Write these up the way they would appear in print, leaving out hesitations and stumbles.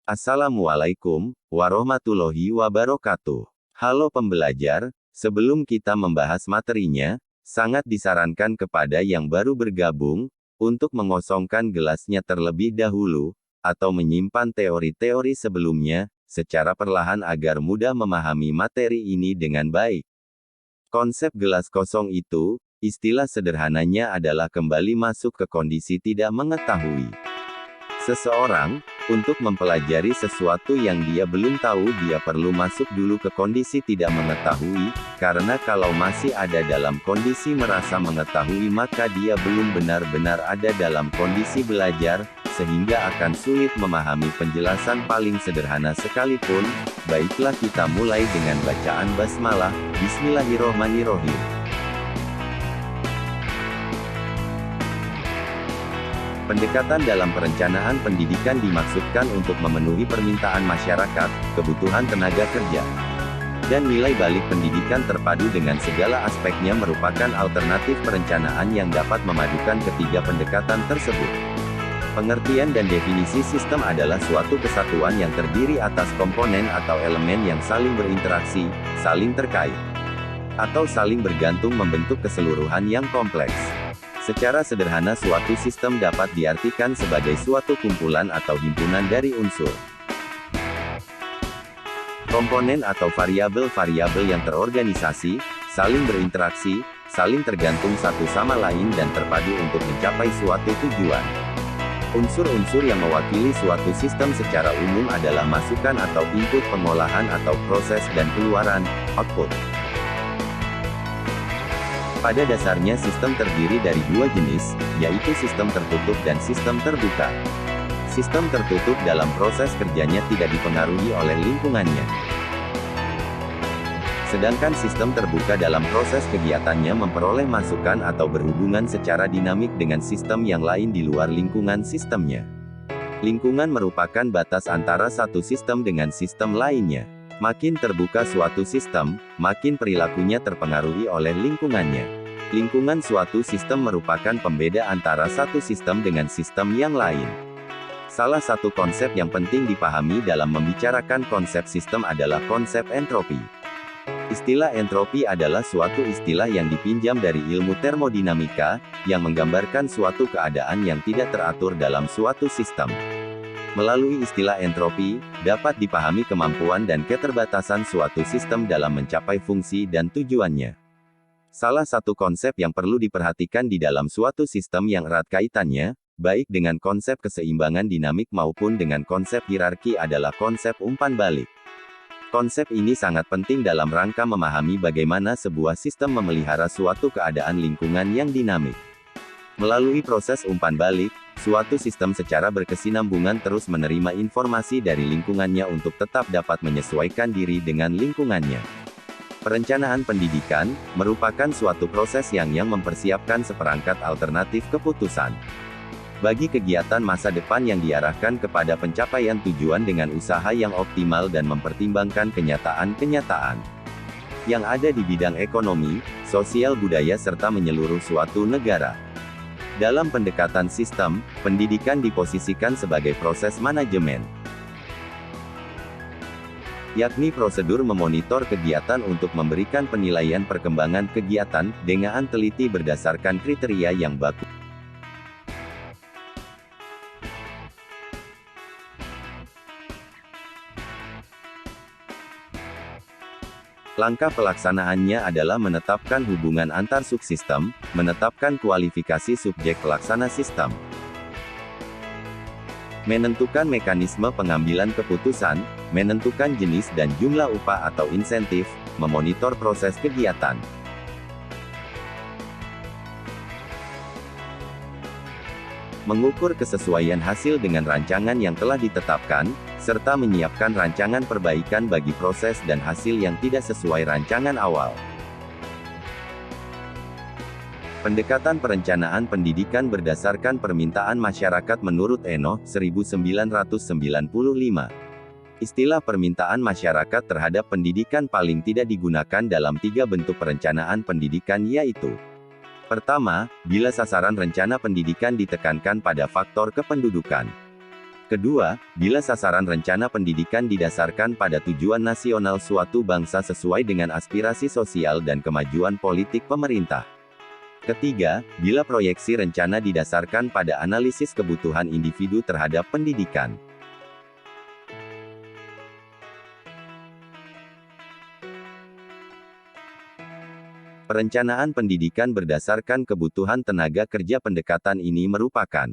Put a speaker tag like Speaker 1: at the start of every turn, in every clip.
Speaker 1: Assalamualaikum warahmatullahi wabarakatuh. Halo pembelajar, sebelum kita membahas materinya, sangat disarankan kepada yang baru bergabung, untuk mengosongkan gelasnya terlebih dahulu, atau menyimpan teori-teori sebelumnya, secara perlahan agar mudah memahami materi ini dengan baik. Konsep gelas kosong itu, istilah sederhananya adalah kembali masuk ke kondisi tidak mengetahui. Seseorang, untuk mempelajari sesuatu yang dia belum tahu, dia perlu masuk dulu ke kondisi tidak mengetahui, karena kalau masih ada dalam kondisi merasa mengetahui maka dia belum benar-benar ada dalam kondisi belajar, sehingga akan sulit memahami penjelasan paling sederhana sekalipun. Baiklah, kita mulai dengan bacaan basmalah. Bismillahirrohmanirrohim. Pendekatan dalam perencanaan pendidikan dimaksudkan untuk memenuhi permintaan masyarakat, kebutuhan tenaga kerja, dan nilai balik pendidikan terpadu dengan segala aspeknya merupakan alternatif perencanaan yang dapat memadukan ketiga pendekatan tersebut. Pengertian dan definisi sistem adalah suatu kesatuan yang terdiri atas komponen atau elemen yang saling berinteraksi, saling terkait, atau saling bergantung membentuk keseluruhan yang kompleks. Secara sederhana, suatu sistem dapat diartikan sebagai suatu kumpulan atau himpunan dari unsur, komponen atau variabel-variabel yang terorganisasi, saling berinteraksi, saling tergantung satu sama lain dan terpadu untuk mencapai suatu tujuan. Unsur-unsur yang mewakili suatu sistem secara umum adalah masukan atau input, pengolahan atau proses, dan keluaran, output. Pada dasarnya sistem terdiri dari dua jenis, yaitu sistem tertutup dan sistem terbuka. Sistem tertutup dalam proses kerjanya tidak dipengaruhi oleh lingkungannya. Sedangkan sistem terbuka dalam proses kegiatannya memperoleh masukan atau berhubungan secara dinamik dengan sistem yang lain di luar lingkungan sistemnya. Lingkungan merupakan batas antara satu sistem dengan sistem lainnya. Makin terbuka suatu sistem, makin perilakunya terpengaruhi oleh lingkungannya. Lingkungan suatu sistem merupakan pembeda antara satu sistem dengan sistem yang lain. Salah satu konsep yang penting dipahami dalam membicarakan konsep sistem adalah konsep entropi. Istilah entropi adalah suatu istilah yang dipinjam dari ilmu termodinamika, yang menggambarkan suatu keadaan yang tidak teratur dalam suatu sistem. Melalui istilah entropi, dapat dipahami kemampuan dan keterbatasan suatu sistem dalam mencapai fungsi dan tujuannya. Salah satu konsep yang perlu diperhatikan di dalam suatu sistem yang erat kaitannya, baik dengan konsep keseimbangan dinamik maupun dengan konsep hierarki adalah konsep umpan balik. Konsep ini sangat penting dalam rangka memahami bagaimana sebuah sistem memelihara suatu keadaan lingkungan yang dinamik. Melalui proses umpan balik, suatu sistem secara berkesinambungan terus menerima informasi dari lingkungannya untuk tetap dapat menyesuaikan diri dengan lingkungannya. Perencanaan pendidikan merupakan suatu proses yang mempersiapkan seperangkat alternatif keputusan bagi kegiatan masa depan yang diarahkan kepada pencapaian tujuan dengan usaha yang optimal dan mempertimbangkan kenyataan-kenyataan yang ada di bidang ekonomi, sosial, budaya serta menyeluruh suatu negara. Dalam pendekatan sistem, pendidikan diposisikan sebagai proses manajemen, yakni prosedur memonitor kegiatan untuk memberikan penilaian perkembangan kegiatan, dengan teliti berdasarkan kriteria yang baku. Langkah pelaksanaannya adalah menetapkan hubungan antar subsistem, menetapkan kualifikasi subjek pelaksana sistem, menentukan mekanisme pengambilan keputusan, menentukan jenis dan jumlah upah atau insentif, memonitor proses kegiatan, mengukur kesesuaian hasil dengan rancangan yang telah ditetapkan, serta menyiapkan rancangan perbaikan bagi proses dan hasil yang tidak sesuai rancangan awal. Pendekatan perencanaan pendidikan berdasarkan permintaan masyarakat menurut Eno, 1995. Istilah permintaan masyarakat terhadap pendidikan paling tidak digunakan dalam 3 bentuk perencanaan pendidikan, yaitu: pertama, bila sasaran rencana pendidikan ditekankan pada faktor kependudukan. Kedua, bila sasaran rencana pendidikan didasarkan pada tujuan nasional suatu bangsa sesuai dengan aspirasi sosial dan kemajuan politik pemerintah. Ketiga, bila proyeksi rencana didasarkan pada analisis kebutuhan individu terhadap pendidikan. Perencanaan pendidikan berdasarkan kebutuhan tenaga kerja. Pendekatan ini merupakan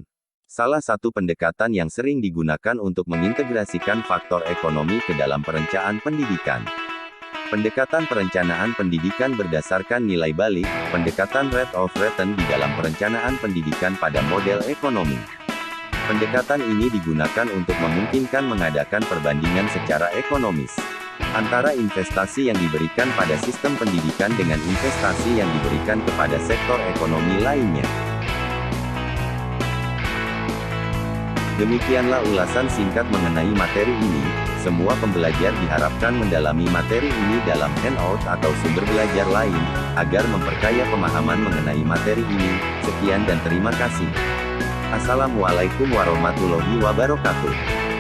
Speaker 1: salah satu pendekatan yang sering digunakan untuk mengintegrasikan faktor ekonomi ke dalam perencanaan pendidikan. Pendekatan perencanaan pendidikan berdasarkan nilai balik, pendekatan rate of return di dalam perencanaan pendidikan pada model ekonomi. Pendekatan ini digunakan untuk memungkinkan mengadakan perbandingan secara ekonomis antara investasi yang diberikan pada sistem pendidikan dengan investasi yang diberikan kepada sektor ekonomi lainnya. Demikianlah ulasan singkat mengenai materi ini. Semua pembelajar diharapkan mendalami materi ini dalam handout atau sumber belajar lain, agar memperkaya pemahaman mengenai materi ini. Sekian dan terima kasih. Assalamualaikum warahmatullahi wabarakatuh.